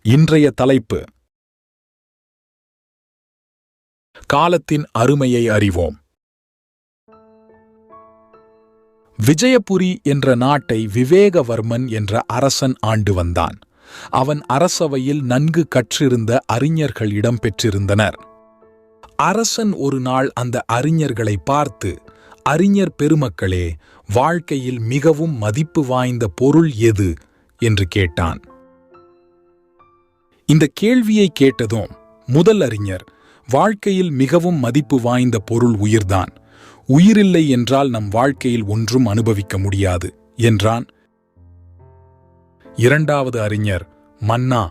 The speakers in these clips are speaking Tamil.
இன்றைய தலைப்பு: காலத்தின் அருமையை அறிவோம். விஜயபுரி என்ற நாட்டை விவேகவர்மன் என்ற அரசன் ஆண்டு வந்தான். அவன் அரசவையில் நன்கு கற்றிருந்த அறிஞர்கள் இடம்பெற்றிருந்தனர். அரசன் ஒரு நாள் அந்த அறிஞர்களை பார்த்து, அறிஞர் பெருமக்களே, வாழ்க்கையில் மிகவும் மதிப்பு வாய்ந்த பொருள் எது என்று கேட்டான். இந்த கேள்வியை கேட்டதும் முதல் அறிஞர், வாழ்க்கையில் மிகவும் மதிப்பு வாய்ந்த பொருள் உயிர்தான். உயிரில்லை என்றால் நம் வாழ்க்கையில் ஒன்றும் அனுபவிக்க முடியாது என்றான். இரண்டாவது அறிஞர், மன்னா,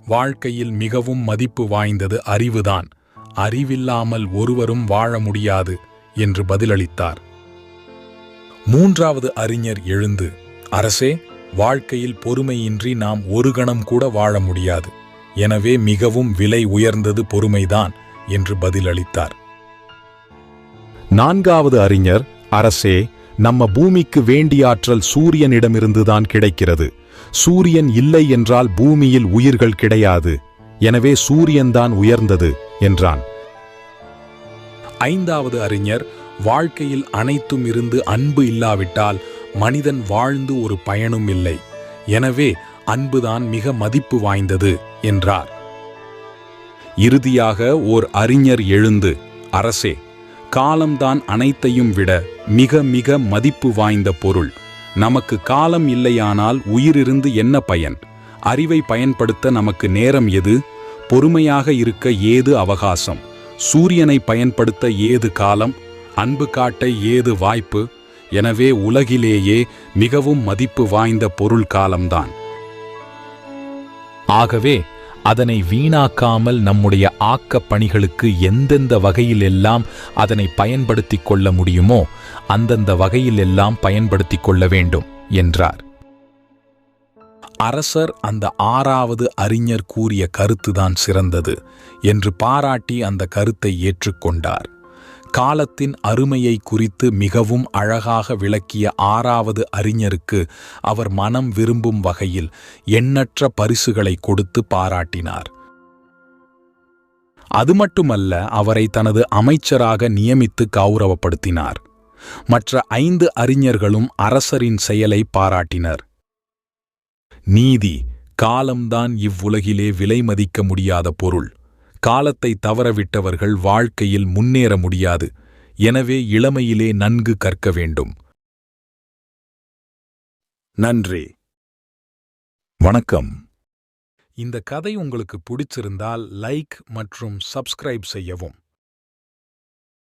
வாழ்க்கையில் மிகவும் மதிப்பு வாய்ந்தது அறிவுதான். அறிவில்லாமல் ஒருவரும் வாழ முடியாது என்று பதிலளித்தார். மூன்றாவது அறிஞர் எழுந்து, அரசே, வாழ்க்கையில் பொறுமையின்றி நாம் ஒரு கணம் கூட வாழ முடியாது. எனவே மிகவும் விலை உயர்ந்தது பொறுமைதான் என்று பதிலளித்தார். நான்காவது அறிஞர், அரசே, நம்ம பூமிக்கு வேண்டிய ஆற்றல் சூரியனிடமிருந்துதான் கிடைக்கிறது. சூரியன் இல்லை என்றால் பூமியில் உயிர்கள் கிடையாது. எனவே சூரியன்தான் உயர்ந்தது என்றான். ஐந்தாவது அறிஞர், வாழ்க்கையில் அனைத்தும் இருந்து அன்பு இல்லாவிட்டால் மனிதன் வாழ்ந்து ஒரு பயனும் இல்லை. எனவே அன்புதான் மிக மதிப்பு வாய்ந்தது என்றார். இறுதியாக ஓர் அறிஞர் எழுந்து, அரசே, காலம்தான் அனைத்தையும் விட மிக மிக மதிப்பு வாய்ந்த பொருள். நமக்கு காலம் இல்லையானால் உயிரிருந்து என்ன பயன்? அறிவை பயன்படுத்த நமக்கு நேரம் எது? பொறுமையாக இருக்க ஏது அவகாசம்? சூரியனை பயன்படுத்த ஏது காலம்? அன்பு காட்ட ஏது வாய்ப்பு? எனவே உலகிலேயே மிகவும் மதிப்பு வாய்ந்த பொருள் காலம்தான். ஆகவே அதனை வீணாக்காமல் நம்முடைய ஆக்கப் பணிகளுக்கு எந்தெந்த வகையிலெல்லாம் அதனை பயன்படுத்திக் கொள்ள முடியுமோ அந்தந்த வகையிலெல்லாம் பயன்படுத்திக் கொள்ள வேண்டும் என்றார். அரசர் அந்த ஆறாவது அறிஞர் கூறிய கருத்துதான் சிறந்தது என்று பாராட்டி அந்த கருத்தை ஏற்றுக்கொண்டார். காலத்தின் அருமையை குறித்து மிகவும் அழகாக விளக்கிய ஆறாவது அறிஞருக்கு அவர் மனம் விரும்பும் வகையில் எண்ணற்ற பரிசுகளை கொடுத்து பாராட்டினார். அது மட்டுமல்ல, அவரை தனது அமைச்சராக நியமித்து கௌரவப்படுத்தினார். மற்ற 5 அறிஞர்களும் அரசரின் செயலை பாராட்டினர். நீதி, காலம்தான் இவ்வுலகிலே விலை மதிக்க முடியாத பொருள். காலத்தை தவறவிட்டவர்கள் வாழ்க்கையில் முன்னேற முடியாது. எனவே இளமையிலே நன்கு கற்க வேண்டும். நன்றி. வணக்கம். இந்த கதை உங்களுக்கு பிடிச்சிருந்தால் லைக் மற்றும் சப்ஸ்கிரைப் செய்யவும்.